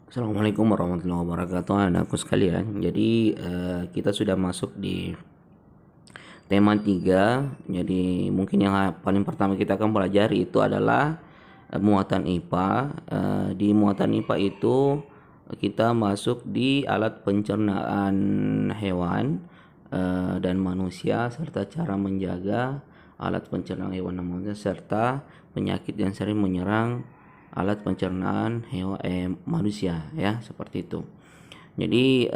Assalamualaikum warahmatullahi wabarakatuh, anakku sekalian. Jadi kita sudah masuk di tema 3. Jadi mungkin yang paling pertama kita akan pelajari itu adalah muatan IPA. Di muatan IPA itu kita masuk di alat pencernaan hewan dan manusia, serta cara menjaga alat pencernaan hewan dan manusia, serta penyakit yang sering menyerang alat pencernaan hewan manusia, ya, seperti itu. Jadi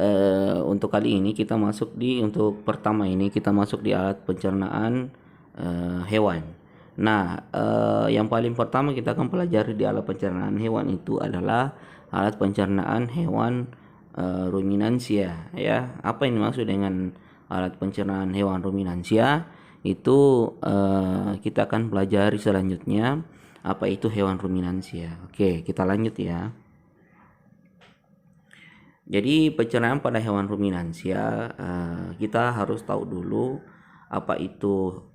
untuk kali ini kita masuk untuk pertama ini kita masuk di alat pencernaan hewan. Nah, yang paling pertama kita akan pelajari di alat pencernaan hewan itu adalah alat pencernaan hewan ruminansia, ya. Apa yang dimaksud dengan alat pencernaan hewan ruminansia? Itu kita akan pelajari selanjutnya apa itu hewan ruminansia. Oke, kita lanjut ya. Jadi pencernaan pada hewan ruminansia, kita harus tahu dulu apa itu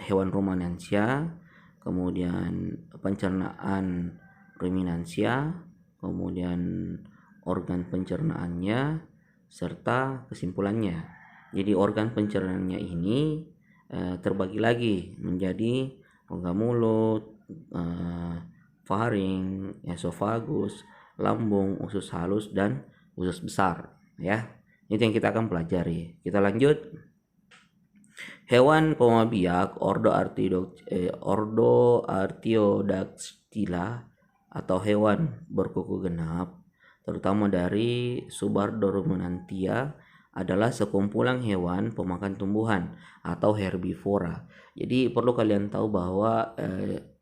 hewan ruminansia, kemudian pencernaan ruminansia, kemudian organ pencernaannya, serta kesimpulannya. Jadi organ pencernaannya ini terbagi lagi menjadi rongga mulut, faring, esofagus, lambung, usus halus, dan usus besar, ya. Itu yang kita akan pelajari. Kita lanjut. Hewan pemabiak Ordo Artiodactyla atau hewan berkuku genap, terutama dari subardo ruminantia, adalah sekumpulan hewan pemakan tumbuhan atau herbivora. Jadi perlu kalian tahu bahwa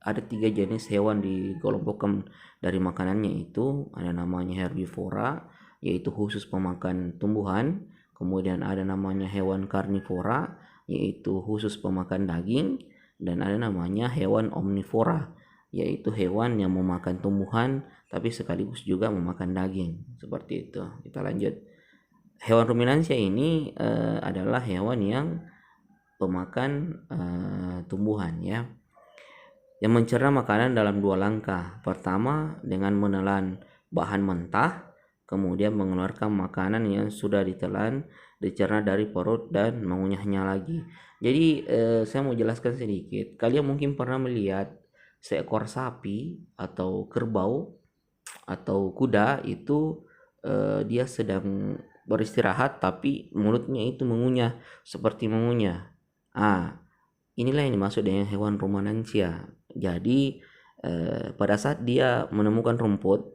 ada 3 jenis hewan dikelompokkan dari makanannya. Itu ada namanya herbivora, yaitu khusus pemakan tumbuhan. Kemudian ada namanya hewan karnivora, yaitu khusus pemakan daging. Dan ada namanya hewan omnivora, yaitu hewan yang memakan tumbuhan tapi sekaligus juga memakan daging. Seperti itu. Kita lanjut. Hewan ruminansia ini adalah hewan yang pemakan tumbuhan, ya, yang mencerna makanan dalam 2 langkah. Pertama, dengan menelan bahan mentah, kemudian mengeluarkan makanan yang sudah ditelan, dicerna dari perut, dan mengunyahnya lagi. Jadi saya mau jelaskan sedikit. Kalian mungkin pernah melihat seekor sapi atau kerbau atau kuda itu dia sedang beristirahat tapi mulutnya itu mengunyah, seperti mengunyah. Inilah yang dimaksud dengan hewan ruminansia. Jadi pada saat dia menemukan rumput,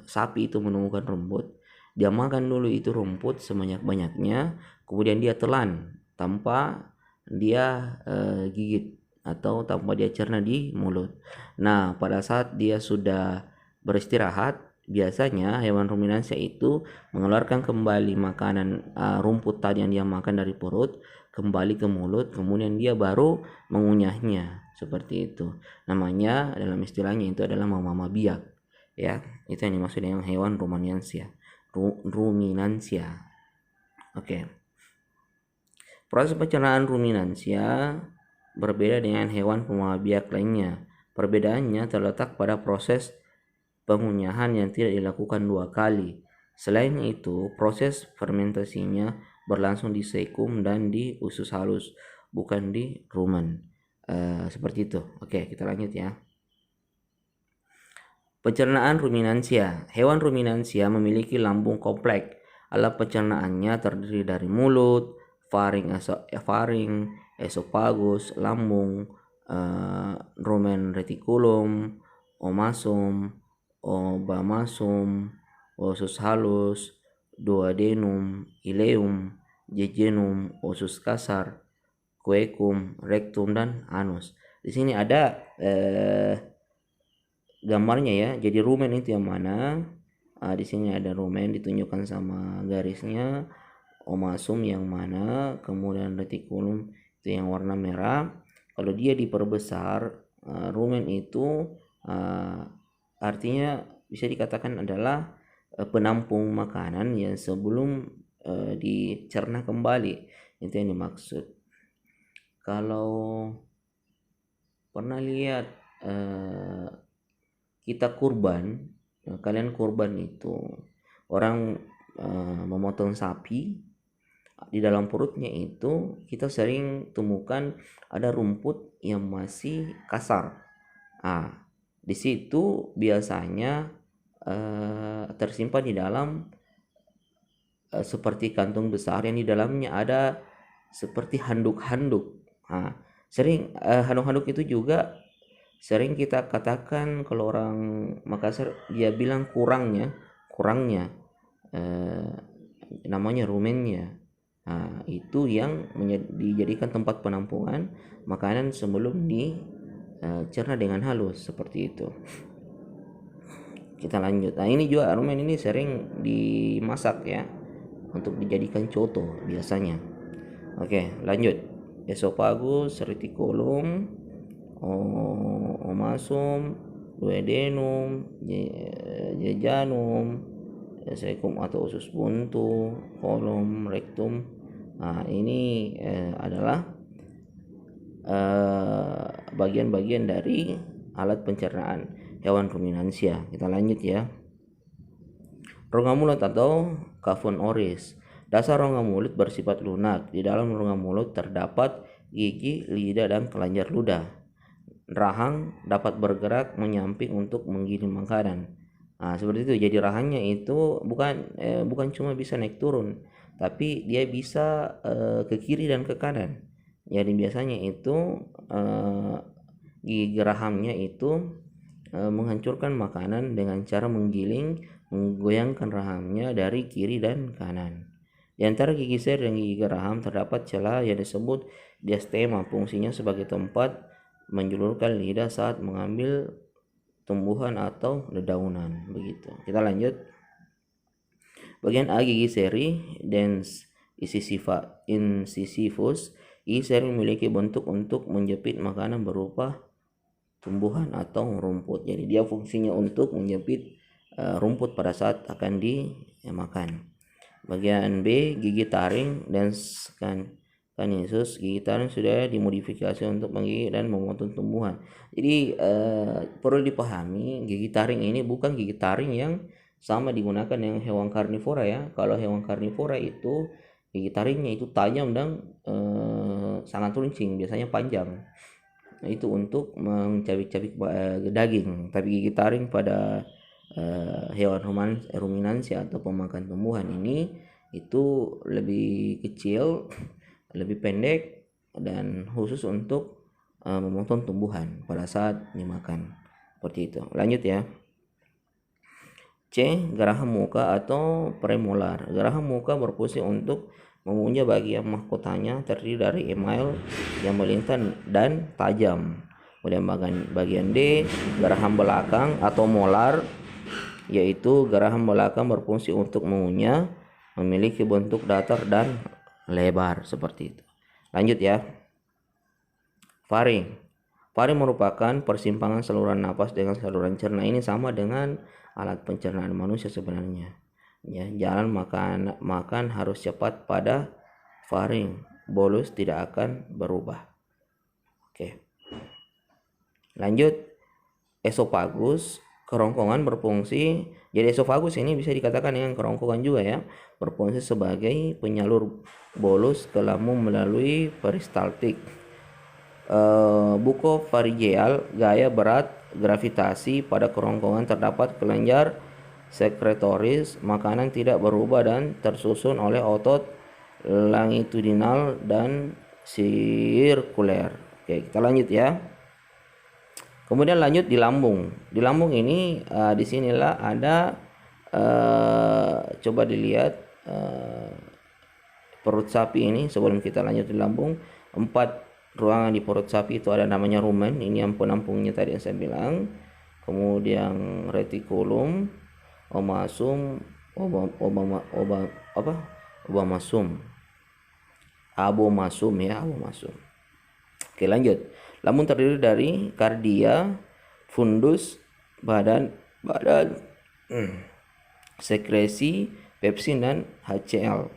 sapi itu menemukan rumput, dia makan dulu itu rumput sebanyak-banyaknya, kemudian dia telan tanpa dia gigit atau tanpa dia cerna di mulut. Nah, pada saat dia sudah beristirahat, biasanya hewan ruminansia itu mengeluarkan kembali makanan rumput tadi yang dia makan dari perut kembali ke mulut, kemudian dia baru mengunyahnya. Seperti itu. Namanya dalam istilahnya itu adalah mama biak, ya. Itu yang dimaksud dengan hewan ruminansia. Ruminansia. Oke. Proses pencernaan ruminansia berbeda dengan hewan pemakan biak lainnya. Perbedaannya terletak pada proses pengunyahan yang tidak dilakukan 2 kali. Selain itu, proses fermentasinya berlangsung di sekum dan di usus halus, bukan di rumen. Seperti itu. Oke, kita lanjut ya. Pencernaan ruminansia. Hewan ruminansia memiliki lambung kompleks. Alat pencernaannya terdiri dari mulut, faring, esofagus, lambung, rumen reticulum, omasum, obamasum, usus halus, duodenum, ileum, jejunum, usus kasar, coecum, rectum, dan anus. Di sini ada gambarnya, ya. Jadi rumen itu yang mana? Di sini ada rumen ditunjukkan sama garisnya, omasum yang mana, kemudian reticulum itu yang warna merah. Kalau dia diperbesar, rumen itu artinya bisa dikatakan adalah penampung makanan yang sebelum dicerna kembali. Itu yang dimaksud. Kalau pernah lihat kita kurban, kalian kurban itu, orang memotong sapi, di dalam perutnya itu kita sering temukan ada rumput yang masih kasar. Di situ biasanya tersimpan di dalam seperti kantung besar yang di dalamnya ada seperti handuk-handuk. Sering handuk-handuk itu juga sering kita katakan, kalau orang Makassar dia bilang kurangnya namanya rumennya. Itu yang dijadikan tempat penampungan makanan sebelum dicerna dengan halus seperti itu. Kita lanjut. Ini juga rumen ini sering dimasak ya, untuk dijadikan coto biasanya. Oke, lanjut. Esophagus, reticulum, omasum, duodenum, jejunum, cecum atau usus buntu, kolon, rectum. Ini adalah bagian-bagian dari alat pencernaan hewan ruminansia. Kita lanjut ya. Rongga mulut atau cavum oris. Dasar rongga mulut bersifat lunak. Di dalam rongga mulut terdapat gigi, lidah, dan kelenjar ludah. Rahang dapat bergerak menyamping untuk menggiling makanan. Seperti itu. Jadi rahangnya itu bukan cuma bisa naik turun, tapi dia bisa ke kiri dan ke kanan. Jadi biasanya itu gigi rahangnya itu menghancurkan makanan dengan cara menggoyangkan rahangnya dari kiri dan kanan. Di antara gigi seri dan gigi geraham terdapat celah yang disebut diastema, fungsinya sebagai tempat menjulurkan lidah saat mengambil tumbuhan atau dedaunan. Begitu. Kita lanjut. Bagian A, gigi seri, dens incisivus. Gigi seri memiliki bentuk untuk menjepit makanan berupa tumbuhan atau rumput. Jadi dia fungsinya untuk menjepit rumput pada saat akan dimakan. Bagian B, gigi taring, dens canisus. Gigi taring sudah dimodifikasi untuk menggigit dan memotong tumbuhan. Jadi perlu dipahami, gigi taring ini bukan gigi taring yang sama digunakan dengan hewan karnivora ya. Kalau hewan karnivora itu gigi taringnya itu tajam dan sangat runcing, biasanya panjang. Itu untuk mencabik-cabik daging. Tapi gigi taring pada hewan ruminansia atau pemakan tumbuhan ini itu lebih kecil, lebih pendek, dan khusus untuk memotong tumbuhan pada saat dimakan. Seperti itu. Lanjut ya. C, geraham muka atau premolar. Geraham muka berfungsi untuk mengunyah bagian mahkotanya, terdiri dari email yang melintang dan tajam. Kemudian bagian D, geraham belakang atau molar, yaitu geraham belakang berfungsi untuk mengunyah, memiliki bentuk datar dan lebar seperti itu. Lanjut ya. Faring. Faring merupakan persimpangan saluran napas dengan saluran cerna. Ini sama dengan alat pencernaan manusia sebenarnya. Ya, jalan makan harus cepat pada faring. Bolus tidak akan berubah. Oke. Lanjut. Esophagus, kerongkongan berfungsi. Jadi esophagus ini bisa dikatakan dengan kerongkongan juga ya. Berfungsi sebagai penyalur bolus ke lambung melalui peristaltik. Bucopharyngeal, gaya berat gravitasi pada kerongkongan terdapat kelenjar sekretoris. Makanan tidak berubah dan tersusun oleh otot longitudinal dan sirkuler. Oke, kita lanjut ya. Kemudian lanjut di lambung. Di lambung ini disinilah ada coba dilihat perut sapi ini. Sebelum kita lanjut di lambung, 4 ruangan di perut sapi itu ada namanya rumen. Ini yang penampungnya tadi yang saya bilang. Kemudian reticulum, omasum, abomasum ya, abomasum. Oke, lanjut. Lambung terdiri dari kardia, fundus, badan, sekresi, pepsin dan HCl,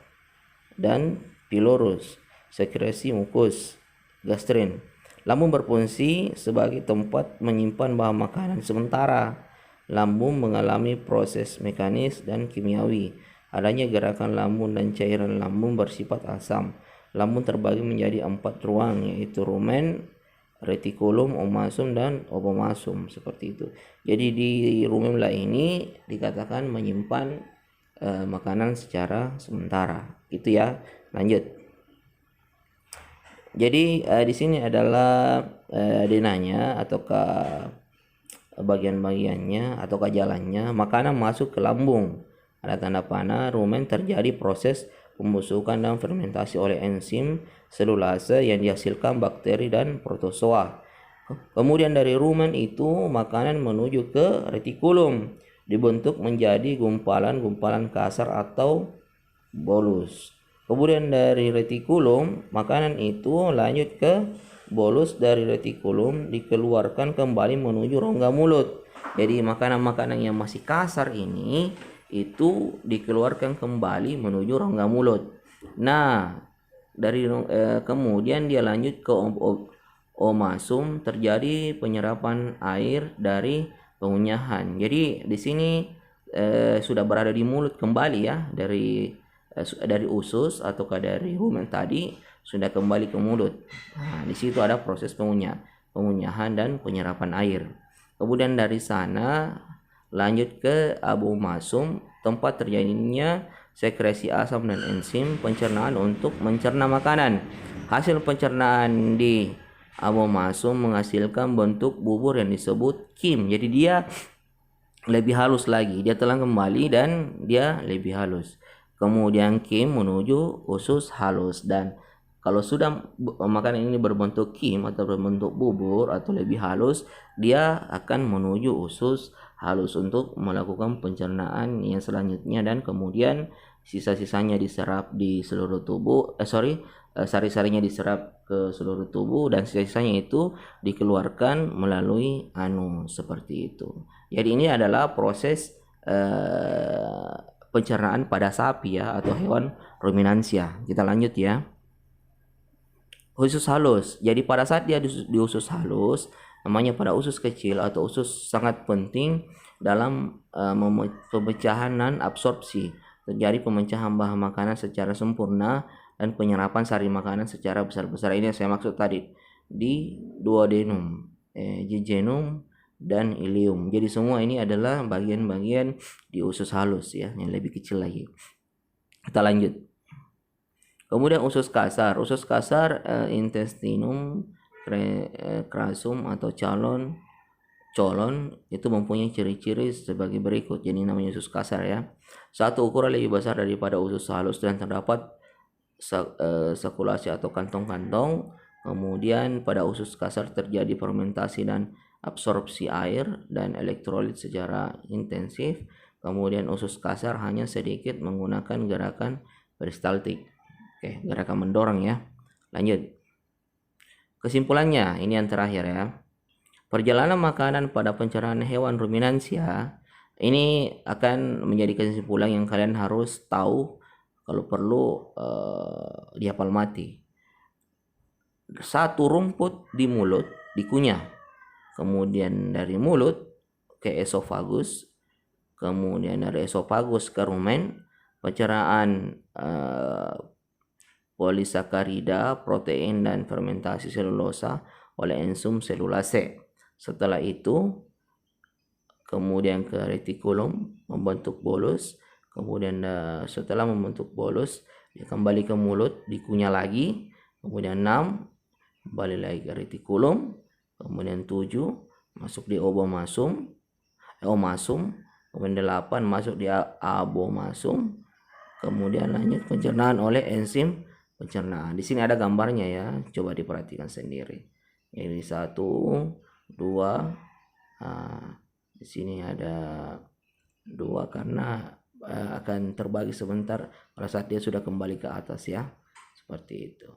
dan pilorus, sekresi mukus, gastrin. Lambung berfungsi sebagai tempat menyimpan bahan makanan sementara. lambung mengalami proses mekanis dan kimiawi. Adanya gerakan lambung dan cairan lambung bersifat asam. Lambung terbagi menjadi 4 ruang, yaitu rumen, retikulum, omasum, dan obomasum, seperti itu. Jadi di rumemla ini dikatakan menyimpan makanan secara sementara. Itu ya. Lanjut. Jadi di sini adalah denanya ataukah bagian-bagiannya ataukah jalannya. Makanan masuk ke lambung. Ada tanda panah. Rumen terjadi proses pembusukan dan fermentasi oleh enzim selulase yang dihasilkan bakteri dan protozoa. Kemudian dari rumen itu makanan menuju ke retikulum, dibentuk menjadi gumpalan-gumpalan kasar atau bolus. Kemudian dari retikulum makanan itu lanjut ke bolus. Dari retikulum dikeluarkan kembali menuju rongga mulut. Jadi makanan-makanan yang masih kasar ini itu dikeluarkan kembali menuju rongga mulut. Nah, dari kemudian dia lanjut ke omasum, terjadi penyerapan air dari pengunyahan. Jadi di sini sudah berada di mulut kembali ya, dari usus ataukah dari rumen tadi sudah kembali ke mulut. Nah, di situ ada proses pengunyahan dan penyerapan air. Kemudian dari sana lanjut ke abomasum, tempat terjadinya sekresi asam dan enzim pencernaan untuk mencerna makanan. Hasil pencernaan di abomasum menghasilkan bentuk bubur yang disebut kim. Jadi dia lebih halus lagi, dia telah kembali dan dia lebih halus. Kemudian kim menuju usus halus, dan kalau sudah makanan ini berbentuk kim atau berbentuk bubur atau lebih halus, dia akan menuju usus halus untuk melakukan pencernaan yang selanjutnya, dan kemudian sisa-sisanya diserap di seluruh tubuh. Sari-sarinya diserap ke seluruh tubuh dan sisa-sisanya itu dikeluarkan melalui anus, seperti itu. Jadi ini adalah proses pencernaan pada sapi ya, atau hewan ruminansia. Kita lanjut ya. Usus halus. Jadi pada saat dia di usus halus, namanya pada usus kecil atau usus sangat penting dalam pemecahan dan absorpsi. Terjadi pemecahan bahan makanan secara sempurna dan penyerapan sari makanan secara besar-besar. Ini yang saya maksud tadi di duodenum, jejunum, dan ileum. Jadi semua ini adalah bagian-bagian di usus halus ya, yang lebih kecil lagi. Kita lanjut. Kemudian usus kasar. Usus kasar, intestinum crassum atau colon itu mempunyai ciri-ciri sebagai berikut. Jadi namanya usus kasar ya. Satu, ukuran lebih besar daripada usus halus dan terdapat sirkulasi atau kantong-kantong. Kemudian pada usus kasar terjadi fermentasi dan absorpsi air dan elektrolit secara intensif. Kemudian usus kasar hanya sedikit menggunakan gerakan peristaltik. Oke, gerakan mendorong ya. Lanjut. Kesimpulannya, ini yang terakhir ya. Perjalanan makanan pada pencernaan hewan ruminansia ini akan menjadi kesimpulan yang kalian harus tahu, kalau perlu dihafal mati. Satu, rumput di mulut dikunyah. Kemudian dari mulut ke esofagus. Kemudian dari esofagus ke rumen. Pencernaan polisakarida, protein, dan fermentasi selulosa oleh enzim selulase. Setelah itu kemudian ke retikulum membentuk bolus. Kemudian setelah membentuk bolus dia kembali ke mulut, dikunyah lagi. Kemudian 6 kembali lagi ke retikulum. Kemudian 7 masuk di omasum. Kemudian 8 masuk di abomasum. Kemudian lanjut pencernaan oleh enzim pencernaan. Di sini ada gambarnya ya, coba diperhatikan sendiri. Ini 1, 2. Di sini ada 2 karena akan terbagi sebentar pada saat dia sudah kembali ke atas ya. Seperti itu.